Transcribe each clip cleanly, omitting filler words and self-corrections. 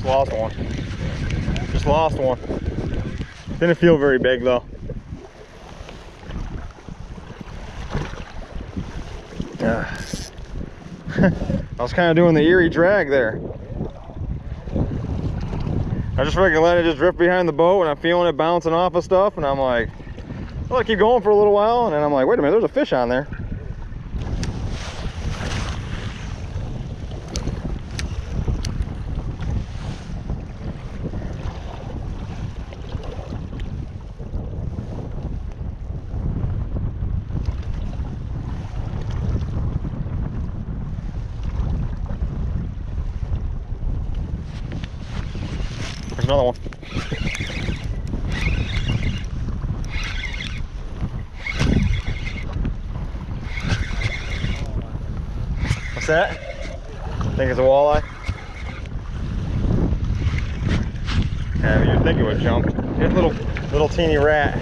lost one. Just lost one. Didn't feel very big though. I was kind of doing the eerie drag there. I just freaking let it just drift behind the boat, and I'm feeling it bouncing off of stuff, and I'm like, well, I keep going for a little while, and then I'm like, wait a minute, there's a fish on there. There's another one. What's that? I think it's a walleye. Yeah, you'd think it would jump. Here's a little teeny rat.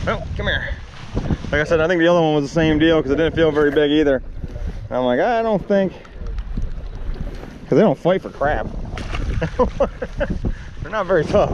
Oh, come here. Like I said, I think the other one was the same deal because it didn't feel very big either. And I'm like, I don't think, because they don't fight for crab. They're not very tough.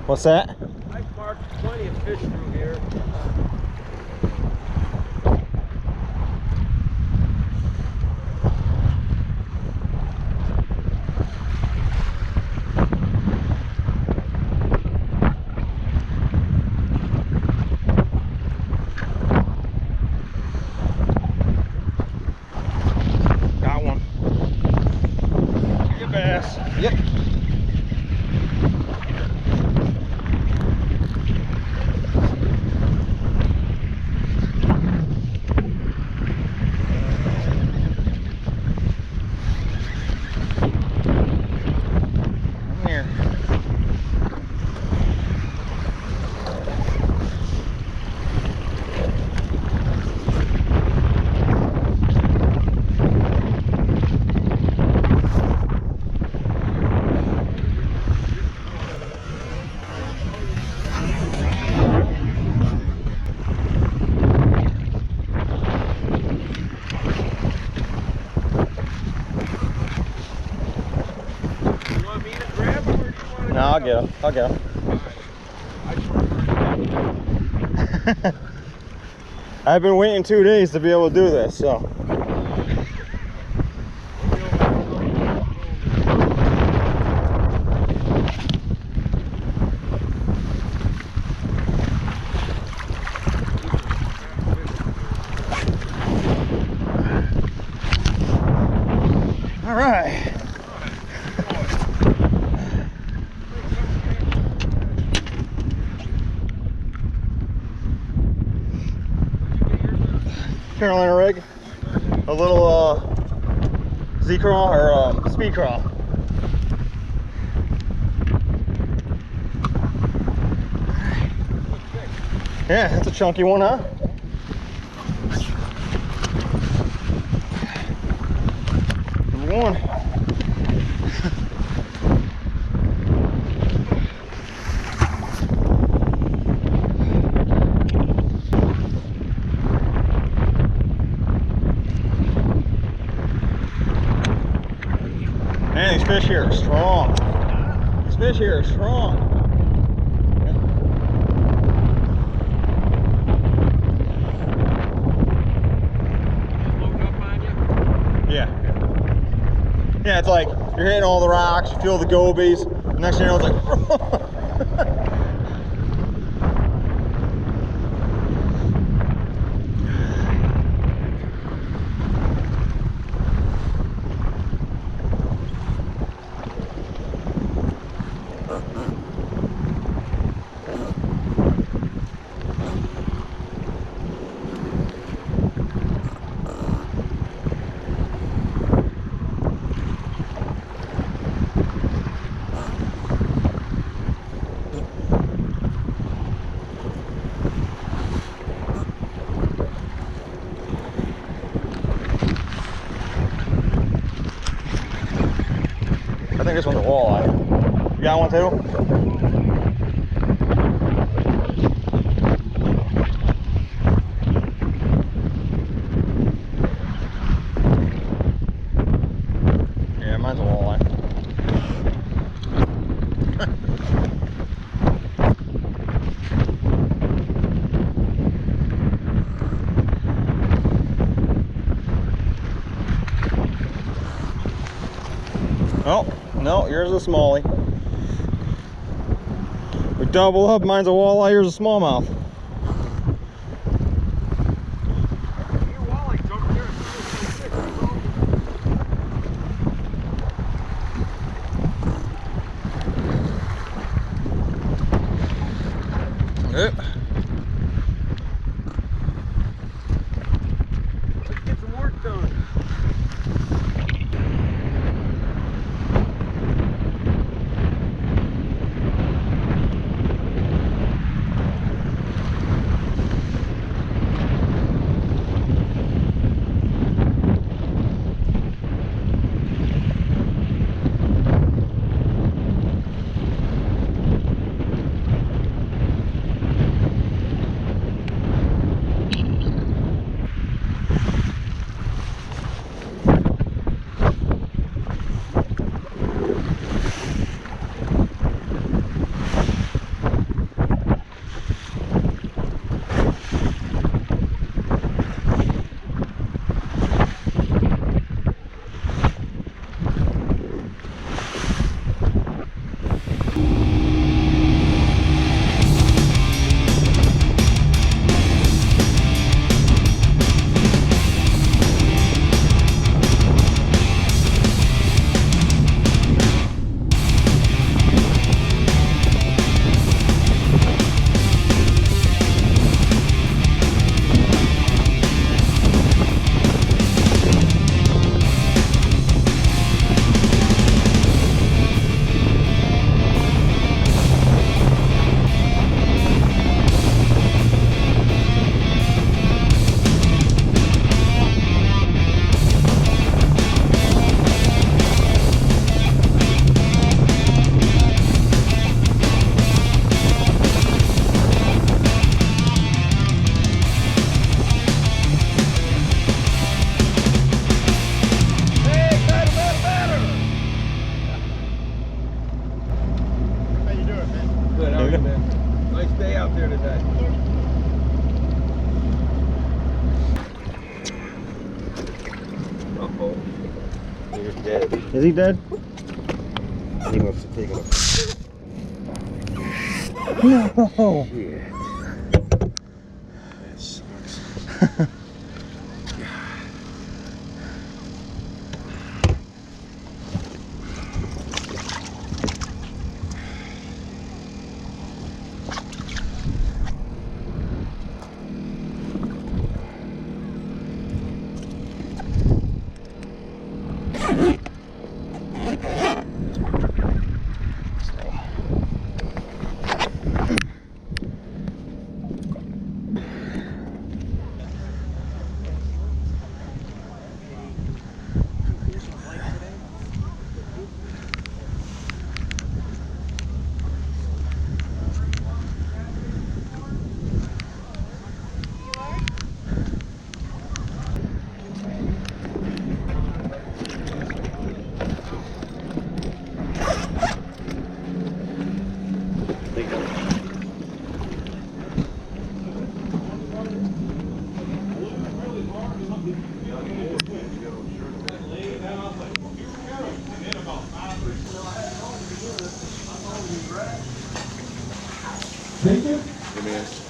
What's that? I've marked plenty of fish through here. bass. Yep. Come here. No, I'll get him. I'll get him. I've been waiting 2 days to be able to do this, so. All right. Carolina rig, a little Z crawl or speed crawl. Yeah, that's a chunky one, huh? Number one. Man, these fish here are strong. These fish here are strong. Yeah. Yeah, it's like you're hitting all the rocks, you feel the gobies. Next thing you know, it's like, I think this one's a walleye. You got one too? Yeah, mine's a walleye. Oh, no, yours is a smallie. We double up, mine's a walleye, yours is a smallmouth. Yep. Let's get some work done. Is he dead? He must have taken a No. shit. That sucks.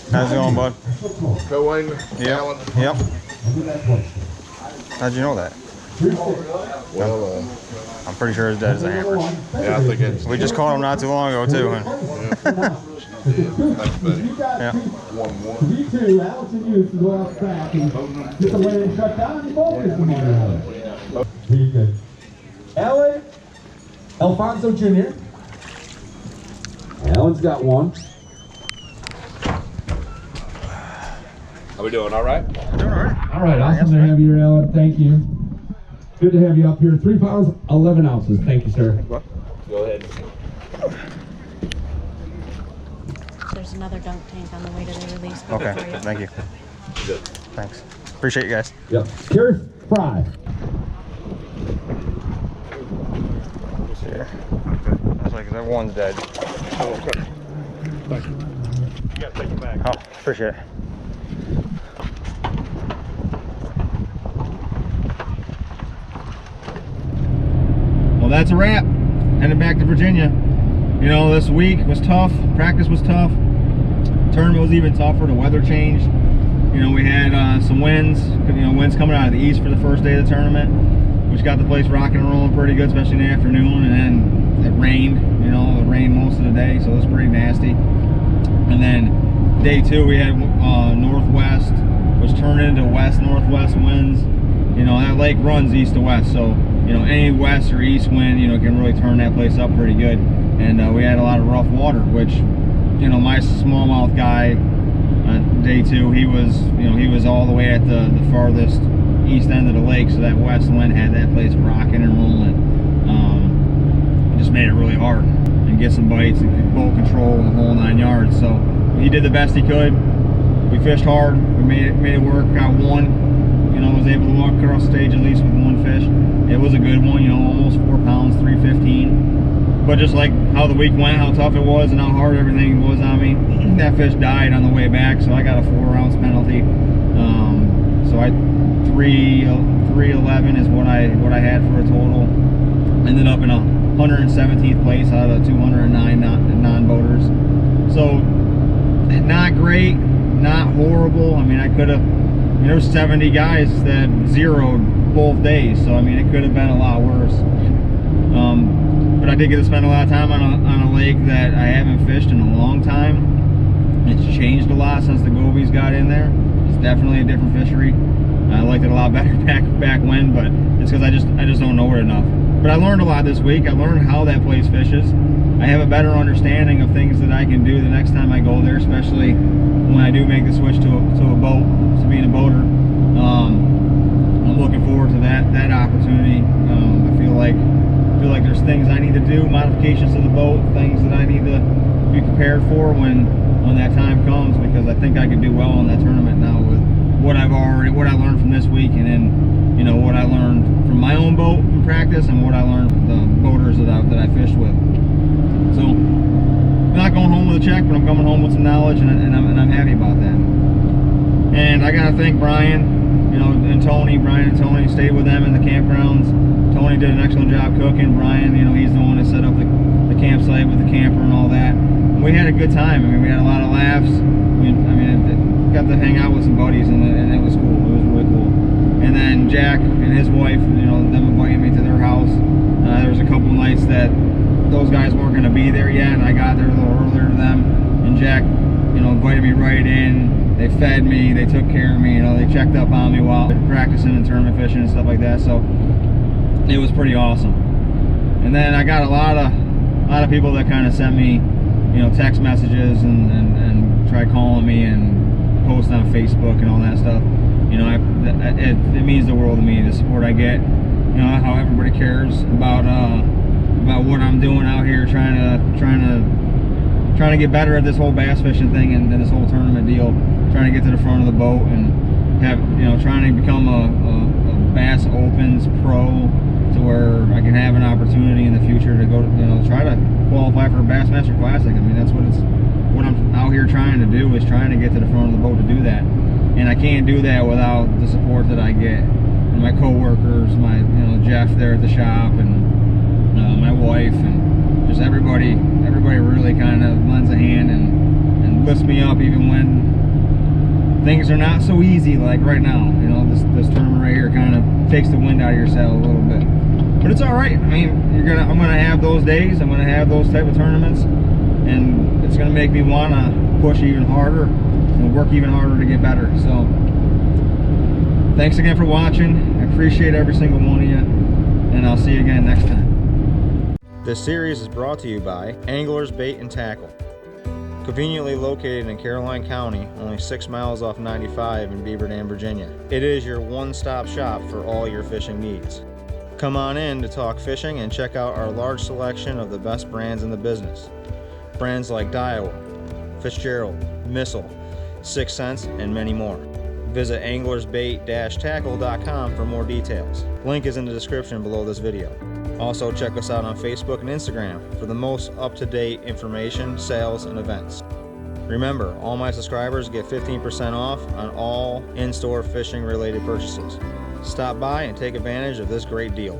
How's it going, bud? Towing, Yep. Alan. Yep. How'd you know that? Well, I'm pretty sure his dad is a hammer. yeah, I think it's We just caught him not too long ago, too. And that's better. yeah. 1-1. V2, Allison used to go out track and get the lane shut down and focus them on Alan. Pretty good. Alan Alfonso Jr. Alan's got one. Are we doing all right? I'm doing all right. All right, awesome to have you here, Alan. Thank you. Good to have you up here. 3 pounds, 11 ounces. Thank you, sir. Go ahead. There's another dunk tank on the way to the release. Okay. Thank you. Good. Thanks. Appreciate you guys. Yep. Carrie Fry. Let's see here. That's like that one's dead. Oh, okay. Thank you. You gotta take it back. Oh, appreciate it. Well, that's a wrap. Heading back to Virginia. You know, this week was tough. Practice was tough. Tournament was even tougher. The weather changed. You know, we had some winds. You know, winds coming out of the east for the first day of the tournament, which got the place rocking and rolling pretty good, especially in the afternoon. And then it rained. You know, it rained most of the day, so it was pretty nasty. And then day 2, we had northwest, which turned into west-northwest winds. You know, that lake runs east to west, so you know, any west or east wind, you know, can really turn that place up pretty good. And we had a lot of rough water, which, you know, my smallmouth guy, day 2, he was, you know, he was all the way at the farthest east end of the lake, so that west wind had that place rocking and rolling. It just made it really hard, and get some bites and boat control and the whole 9 yards. So he did the best he could. We fished hard. We made it work. Got one. You know, was able to walk across the stage at least with one fish. It was a good one, you know, almost 4 pounds, 315. But just like how the week went, how tough it was, and how hard everything was on me, that fish died on the way back, so I got a 4-ounce penalty. So 311 is what I had for a total. Ended up in a 117th place out of 209 non-boaters. So not great, not horrible. I mean, I could have. I mean, there was 70 guys that zeroed both days, so I mean, it could have been a lot worse. But I did get to spend a lot of time on a lake that I haven't fished in a long time. It's changed a lot since the gobies got in there. It's definitely a different fishery. I liked it a lot better back when, but it's because I just don't know it enough. But I learned a lot this week. I learned how that place fishes. I have a better understanding of things that I can do the next time I go there, especially when I do make the switch to a boat, to being a boater. I'm looking forward to that opportunity. I feel like there's things I need to do, modifications to the boat, things that I need to be prepared for when that time comes, because I think I could do well in that tournament now with what I learned from this week, and then, you know, what I learned from my own boat in practice, and what I learned from the boaters that I fished with. So I'm not going home with a check, but I'm coming home with some knowledge, and I'm happy about that. And I gotta thank Brian you know, and Tony, Brian and Tony stayed with them in the campgrounds. Tony did an excellent job cooking. Brian, you know, he's the one that set up the campsite with the camper and all that. And we had a good time. I mean, we had a lot of laughs. Got to hang out with some buddies, and it was cool. It was really cool. And then Jack and his wife, you know, them invited me to their house. There was a couple nights that those guys weren't going to be there yet, and I got there a little earlier than them. And Jack, you know, invited me right in. They fed me, they took care of me, you know, they checked up on me while practicing and tournament fishing and stuff like that. So it was pretty awesome. And then I got a lot of people that kind of sent me, you know, text messages and tried calling me and post on Facebook and all that stuff. You know, it means the world to me, the support I get. You know, how everybody cares about what I'm doing out here, trying to get better at this whole bass fishing thing and this whole tournament deal. Trying to get to the front of the boat and have, you know, trying to become a Bass Opens pro, to where I can have an opportunity in the future to go, you know, try to qualify for a Bassmaster Classic. I mean, that's what I'm out here trying to do, is trying to get to the front of the boat to do that. And I can't do that without the support that I get, and my co-workers, my, you know, Jeff there at the shop, and my wife, and just everybody really kind of lends a hand and lifts me up even when things are not so easy, like right now. You know, this tournament right here kind of takes the wind out of your sail a little bit, but it's all right. I mean, I'm gonna have those days. I'm gonna have those type of tournaments, and it's gonna make me want to push even harder and work even harder to get better. So thanks again for watching. I appreciate every single one of you, and I'll see you again next time. This series is brought to you by Anglers Bait and Tackle. Conveniently located in Caroline County, only 6 miles off 95 in Beaver Dam, Virginia. It is your one-stop shop for all your fishing needs. Come on in to talk fishing and check out our large selection of the best brands in the business. Brands like Daiwa, Fitzgerald, Missile, 6 Sense, and many more. Visit anglersbait-tackle.com for more details. Link is in the description below this video. Also check us out on Facebook and Instagram for the most up-to-date information, sales, and events. Remember, all my subscribers get 15% off on all in-store fishing related purchases. Stop by and take advantage of this great deal.